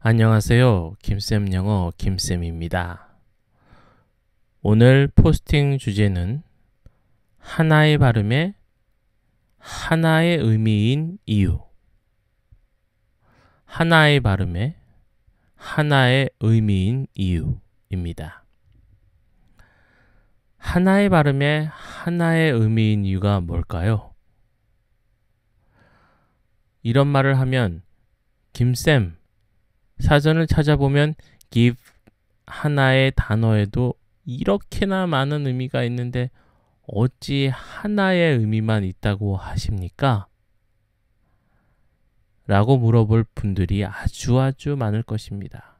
안녕하세요. 김쌤 영어 김쌤입니다. 오늘 포스팅 주제는 하나의 발음에 하나의 의미인 이유. 하나의 발음에 하나의 의미인 이유입니다. 하나의 발음에 하나의 의미인 이유가 뭘까요? 이런 말을 하면 김쌤, 사전을 찾아보면 give 하나의 단어에도 이렇게나 많은 의미가 있는데 어찌 하나의 의미만 있다고 하십니까? 라고 물어볼 분들이 아주 많을 것입니다.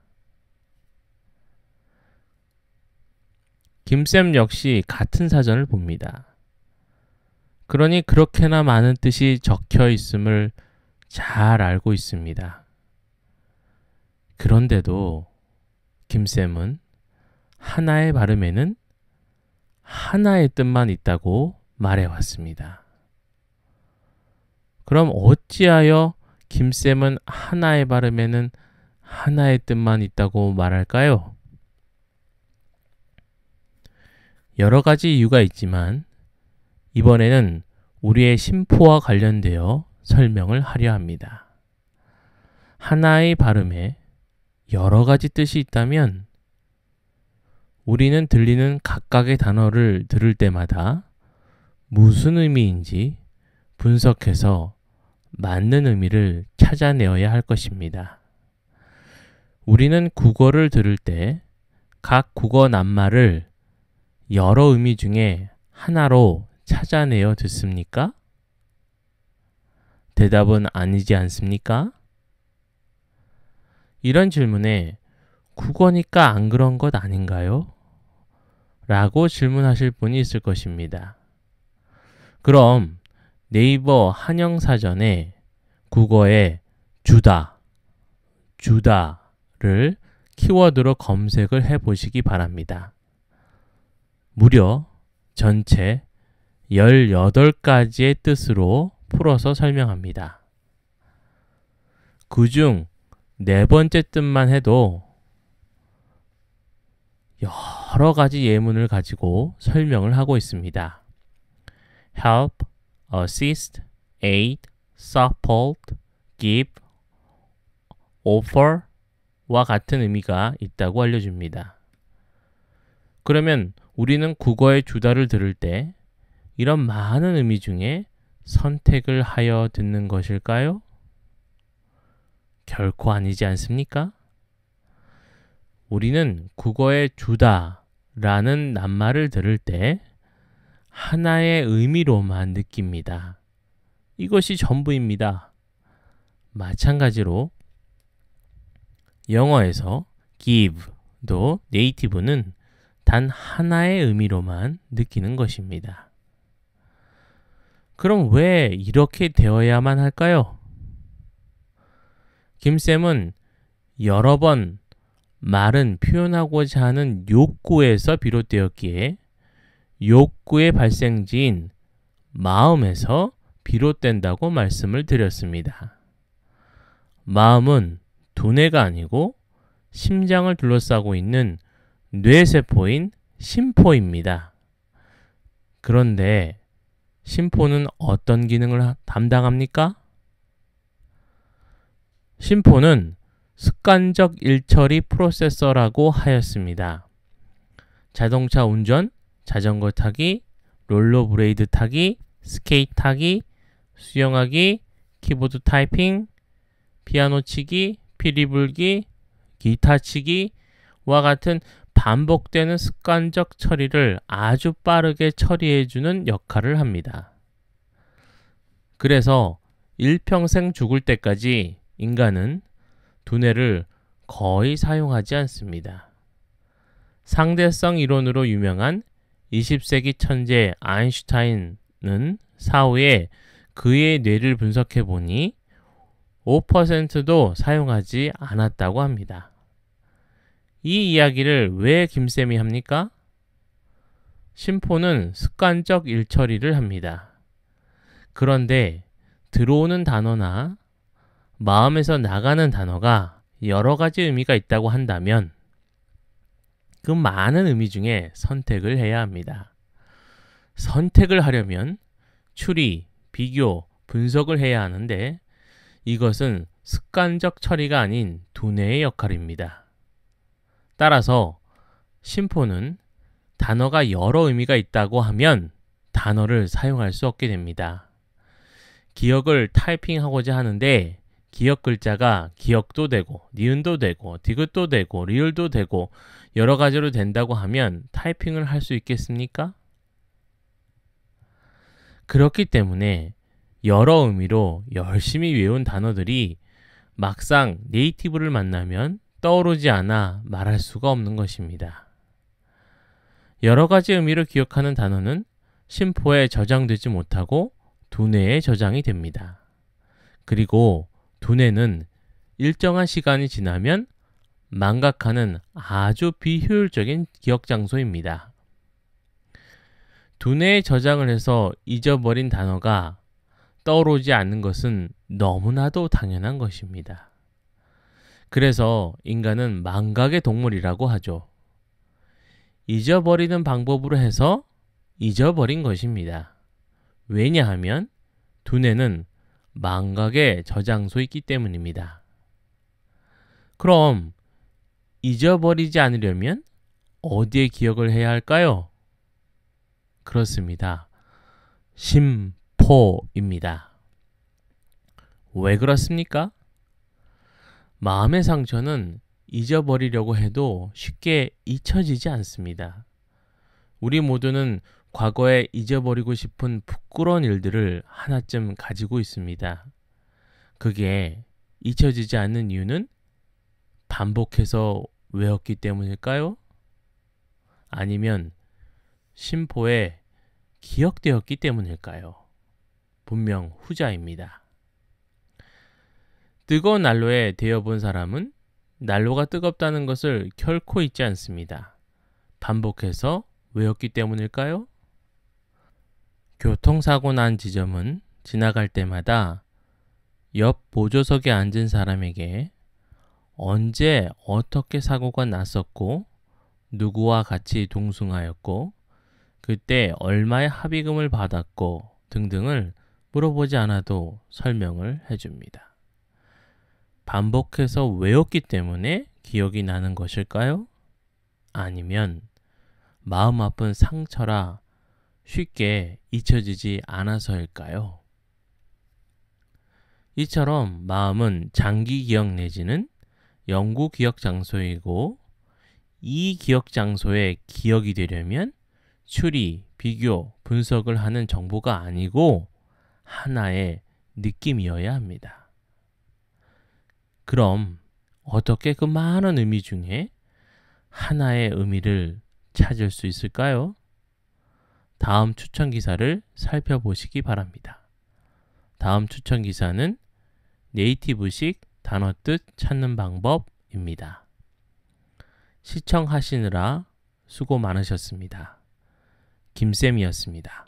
김쌤 역시 같은 사전을 봅니다. 그러니 그렇게나 많은 뜻이 적혀 있음을 잘 알고 있습니다. 그런데도 김쌤은 하나의 발음에는 하나의 뜻만 있다고 말해왔습니다. 그럼 어찌하여 김쌤은 하나의 발음에는 하나의 뜻만 있다고 말할까요? 여러 가지 이유가 있지만 이번에는 우리의 심포와 관련되어 설명을 하려 합니다. 하나의 발음에 여러 가지 뜻이 있다면 우리는 들리는 각각의 단어를 들을 때마다 무슨 의미인지 분석해서 맞는 의미를 찾아내어야 할 것입니다. 우리는 국어를 들을 때 각 국어 낱말을 여러 의미 중에 하나로 찾아내어 듣습니까? 대답은 아니지 않습니까? 이런 질문에 국어니까 안 그런 것 아닌가요? 라고 질문하실 분이 있을 것입니다. 그럼 네이버 한영사전에 국어에 주다를 키워드로 검색을 해보시기 바랍니다. 무려 전체 18가지의 뜻으로 풀어서 설명합니다. 그중 네 번째 뜻만 해도 여러 가지 예문을 가지고 설명을 하고 있습니다. help, assist, aid, support, give, offer와 같은 의미가 있다고 알려줍니다. 그러면 우리는 국어의 주다를 들을 때 이런 많은 의미 중에 선택을 하여 듣는 것일까요? 결코 아니지 않습니까? 우리는 국어의 주다라는 낱말을 들을 때 하나의 의미로만 느낍니다. 이것이 전부입니다. 마찬가지로 영어에서 give도 네이티브는 단 하나의 의미로만 느끼는 것입니다. 그럼 왜 이렇게 되어야만 할까요? 김쌤은 여러 번 말은 표현하고자 하는 욕구에서 비롯되었기에 욕구의 발생지인 마음에서 비롯된다고 말씀을 드렸습니다. 마음은 두뇌가 아니고 심장을 둘러싸고 있는 뇌세포인 심포입니다. 그런데 심포는 어떤 기능을 담당합니까? 심포는 습관적 일처리 프로세서라고 하였습니다. 자동차 운전, 자전거 타기, 롤러브레이드 타기, 스케이트 타기, 수영하기, 키보드 타이핑, 피아노 치기, 피리 불기, 기타 치기와 같은 반복되는 습관적 처리를 아주 빠르게 처리해주는 역할을 합니다. 그래서 일평생 죽을 때까지 인간은 두뇌를 거의 사용하지 않습니다. 상대성 이론으로 유명한 20세기 천재 아인슈타인은 사후에 그의 뇌를 분석해 보니 5%도 사용하지 않았다고 합니다. 이 이야기를 왜 김쌤이 합니까? 심포는 습관적 일처리를 합니다. 그런데 들어오는 단어나 마음에서 나가는 단어가 여러 가지 의미가 있다고 한다면 그 많은 의미 중에 선택을 해야 합니다. 선택을 하려면 추리, 비교, 분석을 해야 하는데 이것은 습관적 처리가 아닌 두뇌의 역할입니다. 따라서 심포는 단어가 여러 의미가 있다고 하면 단어를 사용할 수 없게 됩니다. 기억을 타이핑하고자 하는데 기억 글자가 기억도 되고 니은도 되고 디귿도 되고 리을도 되고 여러 가지로 된다고 하면 타이핑을 할 수 있겠습니까? 그렇기 때문에 여러 의미로 열심히 외운 단어들이 막상 네이티브를 만나면 떠오르지 않아 말할 수가 없는 것입니다. 여러 가지 의미를 기억하는 단어는 심포에 저장되지 못하고 두뇌에 저장이 됩니다. 그리고 두뇌는 일정한 시간이 지나면 망각하는 아주 비효율적인 기억 장소입니다. 두뇌에 저장을 해서 잊어버린 단어가 떠오르지 않는 것은 너무나도 당연한 것입니다. 그래서 인간은 망각의 동물이라고 하죠. 잊어버리는 방법으로 해서 잊어버린 것입니다. 왜냐하면 두뇌는 망각의 저장소이기 때문입니다. 그럼 잊어버리지 않으려면 어디에 기억을 해야 할까요? 그렇습니다. 심포입니다. 왜 그렇습니까? 마음의 상처는 잊어버리려고 해도 쉽게 잊혀지지 않습니다. 우리 모두는 과거에 잊어버리고 싶은 부끄러운 일들을 하나쯤 가지고 있습니다. 그게 잊혀지지 않는 이유는 반복해서 외웠기 때문일까요? 아니면 심포에 기억되었기 때문일까요? 분명 후자입니다. 뜨거운 난로에 데워본 사람은 난로가 뜨겁다는 것을 결코 잊지 않습니다. 반복해서 외웠기 때문일까요? 교통사고 난 지점은 지나갈 때마다 옆 보조석에 앉은 사람에게 언제 어떻게 사고가 났었고 누구와 같이 동승하였고 그때 얼마의 합의금을 받았고 등등을 물어보지 않아도 설명을 해줍니다. 반복해서 외웠기 때문에 기억이 나는 것일까요? 아니면 마음 아픈 상처라 쉽게 잊혀지지 않아서일까요? 이처럼 마음은 장기 기억 내지는 영구 기억 장소이고 이 기억 장소에 기억이 되려면 추리, 비교, 분석을 하는 정보가 아니고 하나의 느낌이어야 합니다. 그럼 어떻게 그 많은 의미 중에 하나의 의미를 찾을 수 있을까요? 다음 추천 기사를 살펴보시기 바랍니다. 다음 추천 기사는 네이티브식 단어 뜻 찾는 방법입니다. 시청하시느라 수고 많으셨습니다. 김쌤이었습니다.